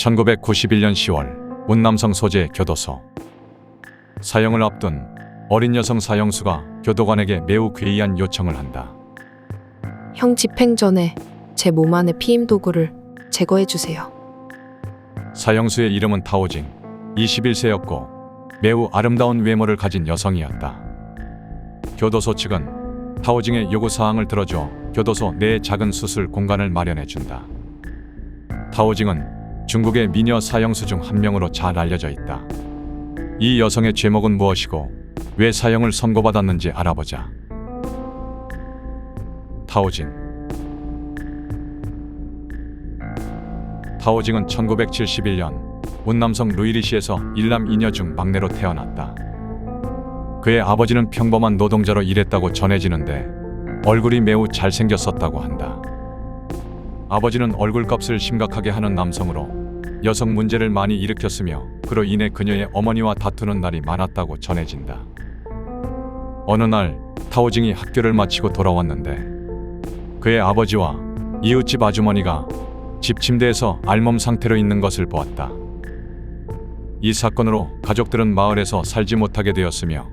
1991년 10월 운남성 소재 교도소. 사형을 앞둔 어린 여성 사형수가 교도관에게 매우 괴이한 요청을 한다. 형 집행 전에 제 몸 안의 피임 도구를 제거해 주세요. 사형수의 이름은 타오징, 21세였고 매우 아름다운 외모를 가진 여성이었다. 교도소 측은 타오징의 요구사항을 들어줘 교도소 내에 작은 수술 공간을 마련해준다. 타오징은 중국의 미녀 사형수 중 한 명으로 잘 알려져 있다. 이 여성의 죄목은 무엇이고 왜 사형을 선고받았는지 알아보자. 타오징은 1971년 운남성 루이리시에서 일남 이녀 중 막내로 태어났다. 그의 아버지는 평범한 노동자로 일했다고 전해지는데 얼굴이 매우 잘생겼었다고 한다. 아버지는 얼굴값을 심각하게 하는 남성으로 여성 문제를 많이 일으켰으며 그로 인해 그녀의 어머니와 다투는 날이 많았다고 전해진다. 어느 날 타오징이 학교를 마치고 돌아왔는데 그의 아버지와 이웃집 아주머니가 집 침대에서 알몸 상태로 있는 것을 보았다. 이 사건으로 가족들은 마을에서 살지 못하게 되었으며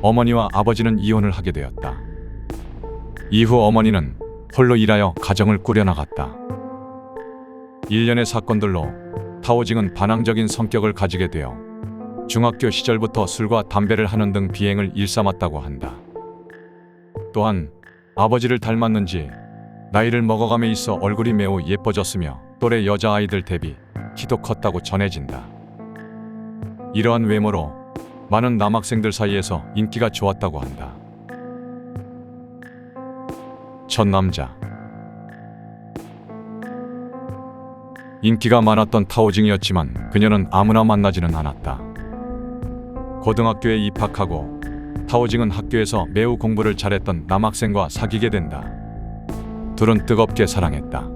어머니와 아버지는 이혼을 하게 되었다. 이후 어머니는 홀로 일하여 가정을 꾸려나갔다. 일련의 사건들로 타오징은 반항적인 성격을 가지게 되어 중학교 시절부터 술과 담배를 하는 등 비행을 일삼았다고 한다. 또한 아버지를 닮았는지 나이를 먹어감에 있어 얼굴이 매우 예뻐졌으며 또래 여자아이들 대비 키도 컸다고 전해진다. 이러한 외모로 많은 남학생들 사이에서 인기가 좋았다고 한다. 첫 남자. 인기가 많았던 타오징이었지만 그녀는 아무나 만나지는 않았다. 고등학교에 입학하고 타오징은 학교에서 매우 공부를 잘했던 남학생과 사귀게 된다. 둘은 뜨겁게 사랑했다.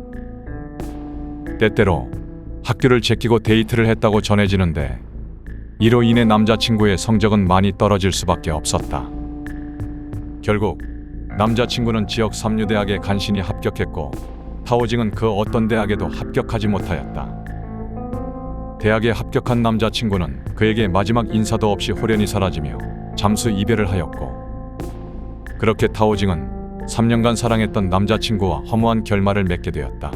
때때로 학교를 제끼고 데이트를 했다고 전해지는데 이로 인해 남자친구의 성적은 많이 떨어질 수밖에 없었다. 결국 남자친구는 지역 삼류대학에 간신히 합격했고 타오징은 그 어떤 대학에도 합격하지 못하였다. 대학에 합격한 남자친구는 그에게 마지막 인사도 없이 홀연히 사라지며 잠수 이별을 하였고 그렇게 타오징은 3년간 사랑했던 남자친구와 허무한 결말을 맺게 되었다.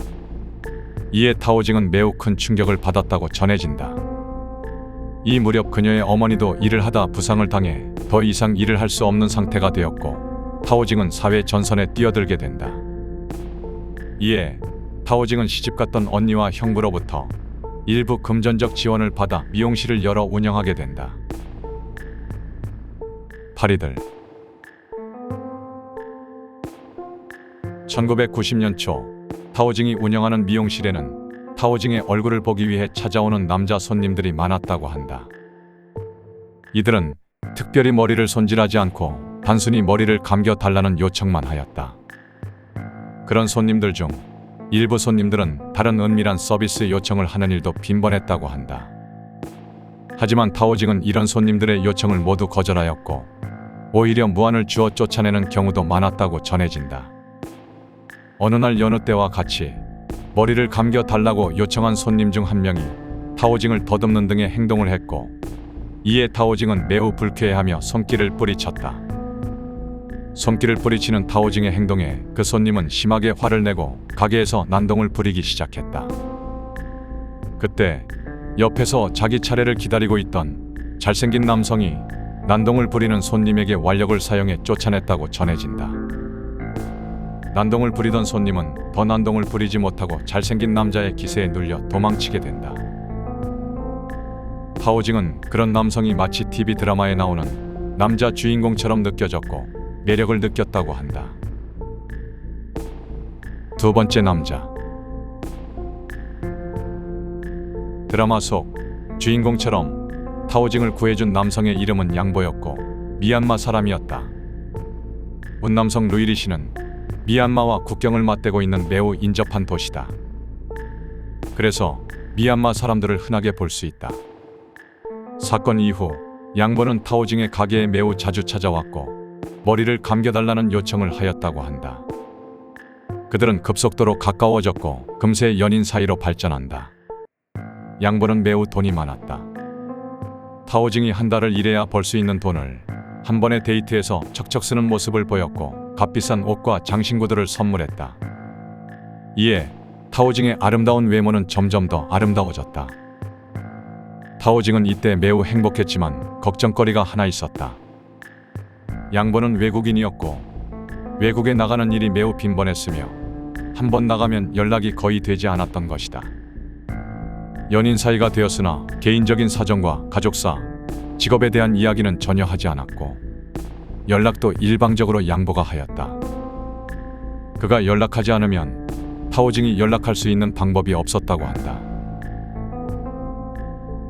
이에 타오징은 매우 큰 충격을 받았다고 전해진다. 이 무렵 그녀의 어머니도 일을 하다 부상을 당해 더 이상 일을 할 수 없는 상태가 되었고 타오징은 사회 전선에 뛰어들게 된다. 이에 타오징은 시집갔던 언니와 형부로부터 일부 금전적 지원을 받아 미용실을 열어 운영하게 된다. 파리들. 1990년 초 타오징이 운영하는 미용실에는 타오징의 얼굴을 보기 위해 찾아오는 남자 손님들이 많았다고 한다. 이들은 특별히 머리를 손질하지 않고 단순히 머리를 감겨달라는 요청만 하였다. 그런 손님들 중 일부 손님들은 다른 은밀한 서비스 요청을 하는 일도 빈번했다고 한다. 하지만 타오징은 이런 손님들의 요청을 모두 거절하였고 오히려 무안을 주어 쫓아내는 경우도 많았다고 전해진다. 어느 날 여느 때와 같이 머리를 감겨달라고 요청한 손님 중 한 명이 타오징을 더듬는 등의 행동을 했고 이에 타오징은 매우 불쾌해하며 손길을 뿌리쳤다. 손길을 뿌리치는 타오징의 행동에 그 손님은 심하게 화를 내고 가게에서 난동을 부리기 시작했다. 그때 옆에서 자기 차례를 기다리고 있던 잘생긴 남성이 난동을 부리는 손님에게 완력을 사용해 쫓아냈다고 전해진다. 난동을 부리던 손님은 더 난동을 부리지 못하고 잘생긴 남자의 기세에 눌려 도망치게 된다. 타오징은 그런 남성이 마치 TV 드라마에 나오는 남자 주인공처럼 느껴졌고 매력을 느꼈다고 한다. 두 번째 남자. 드라마 속 주인공처럼 타오징을 구해준 남성의 이름은 양보였고 미얀마 사람이었다. 운남성 루이리시는 미얀마와 국경을 맞대고 있는 매우 인접한 도시다. 그래서 미얀마 사람들을 흔하게 볼 수 있다. 사건 이후 양보는 타오징의 가게에 매우 자주 찾아왔고 머리를 감겨달라는 요청을 하였다고 한다. 그들은 급속도로 가까워졌고 금세 연인 사이로 발전한다. 양보는 매우 돈이 많았다. 타오징이 한 달을 일해야 벌 수 있는 돈을 한 번의 데이트에서 척척 쓰는 모습을 보였고 값비싼 옷과 장신구들을 선물했다. 이에 타오징의 아름다운 외모는 점점 더 아름다워졌다. 타오징은 이때 매우 행복했지만 걱정거리가 하나 있었다. 양보는 외국인이었고 외국에 나가는 일이 매우 빈번했으며 한 번 나가면 연락이 거의 되지 않았던 것이다. 연인 사이가 되었으나 개인적인 사정과 가족사, 직업에 대한 이야기는 전혀 하지 않았고 연락도 일방적으로 양보가 하였다. 그가 연락하지 않으면 타오징이 연락할 수 있는 방법이 없었다고 한다.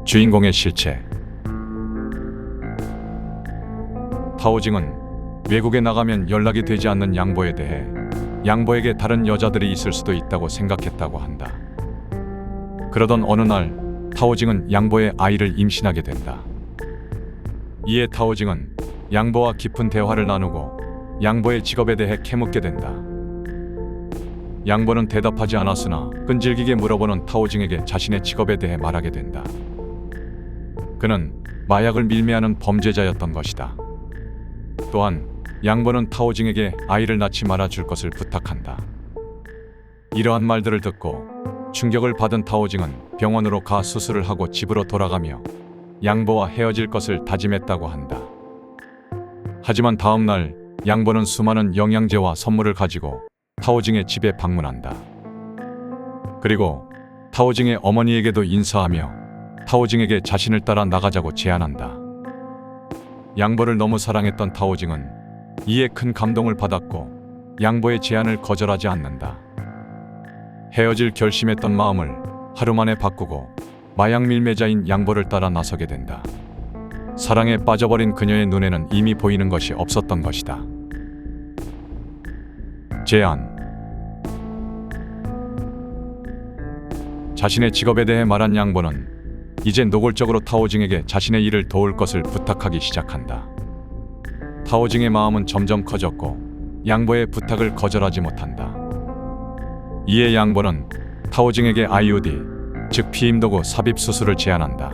주인공의 실체. 타오징은 외국에 나가면 연락이 되지 않는 양보에 대해 양보에게 다른 여자들이 있을 수도 있다고 생각했다고 한다. 그러던 어느 날 타오징은 양보의 아이를 임신하게 된다. 이에 타오징은 양보와 깊은 대화를 나누고 양보의 직업에 대해 캐묻게 된다. 양보는 대답하지 않았으나 끈질기게 물어보는 타오징에게 자신의 직업에 대해 말하게 된다. 그는 마약을 밀매하는 범죄자였던 것이다. 또한 양보는 타오징에게 아이를 낳지 말아줄 것을 부탁한다. 이러한 말들을 듣고 충격을 받은 타오징은 병원으로 가 수술을 하고 집으로 돌아가며 양보와 헤어질 것을 다짐했다고 한다. 하지만 다음 날 양보는 수많은 영양제와 선물을 가지고 타오징의 집에 방문한다. 그리고 타오징의 어머니에게도 인사하며 타오징에게 자신을 따라 나가자고 제안한다. 양보를 너무 사랑했던 타오징은 이에 큰 감동을 받았고 양보의 제안을 거절하지 않는다. 헤어질 결심했던 마음을 하루 만에 바꾸고 마약 밀매자인 양보를 따라 나서게 된다. 사랑에 빠져버린 그녀의 눈에는 이미 보이는 것이 없었던 것이다. 제안. 자신의 직업에 대해 말한 양보는 이제 노골적으로 타오징에게 자신의 일을 도울 것을 부탁하기 시작한다. 타오징의 마음은 점점 커졌고 양보의 부탁을 거절하지 못한다. 이에 양보는 타오징에게 IUD, 즉 피임도구 삽입 수술을 제안한다.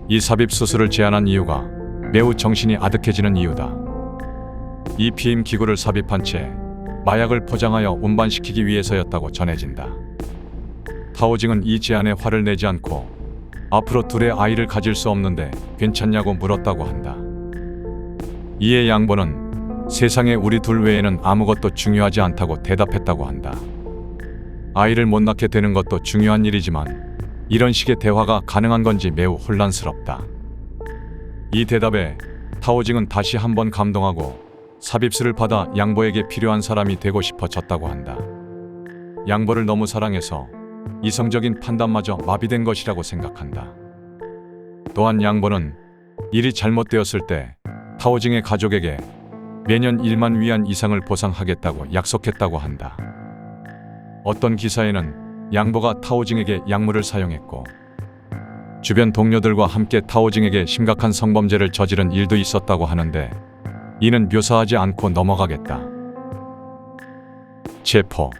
이 삽입 수술을 제안한 이유가 매우 정신이 아득해지는 이유다. 이 피임 기구를 삽입한 채 마약을 포장하여 운반시키기 위해서였다고 전해진다. 타오징은 이 제안에 화를 내지 않고 앞으로 둘의 아이를 가질 수 없는데 괜찮냐고 물었다고 한다. 이에 양보는 세상에 우리 둘 외에는 아무것도 중요하지 않다고 대답했다고 한다. 아이를 못 낳게 되는 것도 중요한 일이지만 이런 식의 대화가 가능한 건지 매우 혼란스럽다. 이 대답에 타오징은 다시 한번 감동하고 삽입술을 받아 양보에게 필요한 사람이 되고 싶어졌다고 한다. 양보를 너무 사랑해서 이성적인 판단마저 마비된 것이라고 생각한다. 또한 양보는 일이 잘못되었을 때 타오징의 가족에게 매년 1만 위안 이상을 보상하겠다고 약속했다고 한다. 어떤 기사에는 양보가 타오징에게 약물을 사용했고 주변 동료들과 함께 타오징에게 심각한 성범죄를 저지른 일도 있었다고 하는데 이는 묘사하지 않고 넘어가겠다. 체포.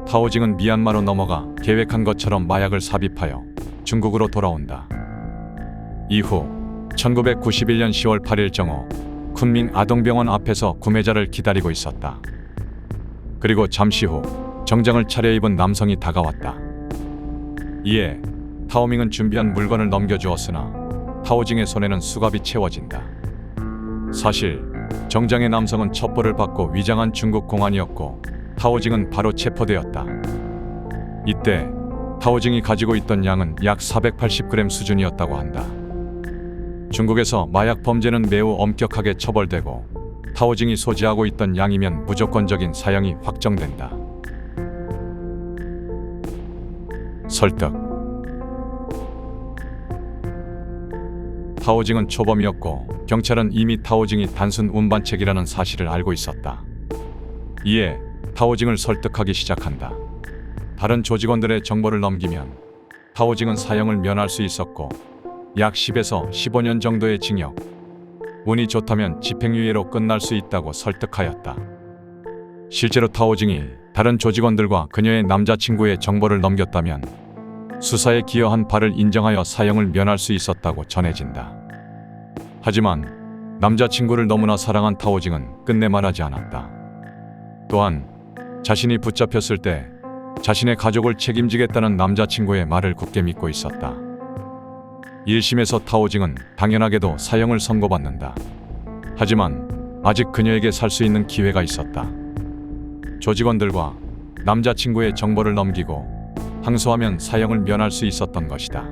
타오징은 미얀마로 넘어가 계획한 것처럼 마약을 삽입하여 중국으로 돌아온다. 이후 1991년 10월 8일 정오 쿤밍 아동병원 앞에서 구매자를 기다리고 있었다. 그리고 잠시 후 정장을 차려입은 남성이 다가왔다. 이에 타오밍은 준비한 물건을 넘겨주었으나 타오징의 손에는 수갑이 채워진다. 사실 정장의 남성은 첩보를 받고 위장한 중국 공안이었고 타오징은 바로 체포되었다. 이때 타오징이 가지고 있던 양은 약 480g 수준이었다고 한다. 중국에서 마약 범죄는 매우 엄격하게 처벌되고 타오징이 소지하고 있던 양이면 무조건적인 사형이 확정된다. 설득. 타오징은 초범이었고 경찰은 이미 타오징이 단순 운반책이라는 사실을 알고 있었다. 이에 타오징을 설득하기 시작한다. 다른 조직원들의 정보를 넘기면 타오징은 사형을 면할 수 있었고 약 10에서 15년 정도의 징역, 운이 좋다면 집행유예로 끝날 수 있다고 설득하였다. 실제로 타오징이 다른 조직원들과 그녀의 남자친구의 정보를 넘겼다면 수사에 기여한 바를 인정하여 사형을 면할 수 있었다고 전해진다. 하지만 남자친구를 너무나 사랑한 타오징은 끝내 말하지 않았다. 또한 자신이 붙잡혔을 때 자신의 가족을 책임지겠다는 남자친구의 말을 굳게 믿고 있었다. 1심에서 타오징은 당연하게도 사형을 선고받는다. 하지만 아직 그녀에게 살 수 있는 기회가 있었다. 조직원들과 남자친구의 정보를 넘기고 항소하면 사형을 면할 수 있었던 것이다.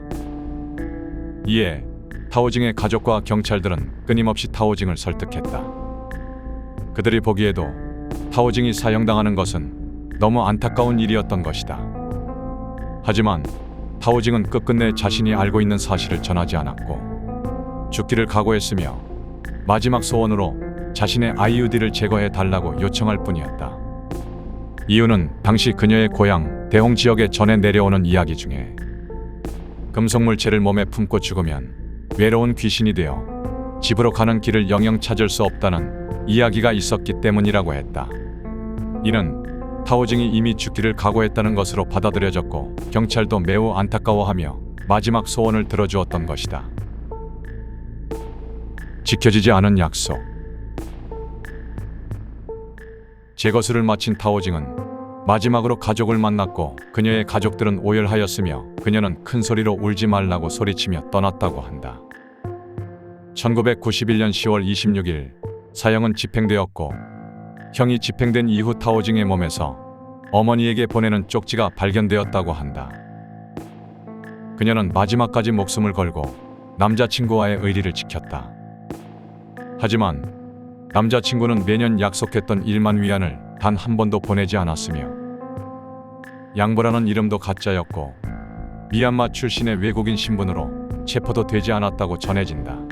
이에 타오징의 가족과 경찰들은 끊임없이 타오징을 설득했다. 그들이 보기에도 타오징이 사형당하는 것은 너무 안타까운 일이었던 것이다. 하지만 타오징은 끝끝내 자신이 알고 있는 사실을 전하지 않았고 죽기를 각오했으며 마지막 소원으로 자신의 IUD를 제거해 달라고 요청할 뿐이었다. 이유는 당시 그녀의 고향 대홍 지역에 전해 내려오는 이야기 중에 금속물체를 몸에 품고 죽으면 외로운 귀신이 되어 집으로 가는 길을 영영 찾을 수 없다는 이야기가 있었기 때문이라고 했다. 이는 타오징이 이미 죽기를 각오했다는 것으로 받아들여졌고 경찰도 매우 안타까워하며 마지막 소원을 들어주었던 것이다. 지켜지지 않은 약속. 재거수를 마친 타오징은 마지막으로 가족을 만났고 그녀의 가족들은 오열하였으며 그녀는 큰 소리로 울지 말라고 소리치며 떠났다고 한다. 1991년 10월 26일 사형은 집행되었고 형이 집행된 이후 타오징의 몸에서 어머니에게 보내는 쪽지가 발견되었다고 한다. 그녀는 마지막까지 목숨을 걸고 남자친구와의 의리를 지켰다. 하지만 남자친구는 매년 약속했던 1만 위안을 단 한 번도 보내지 않았으며 양보라는 이름도 가짜였고 미얀마 출신의 외국인 신분으로 체포도 되지 않았다고 전해진다.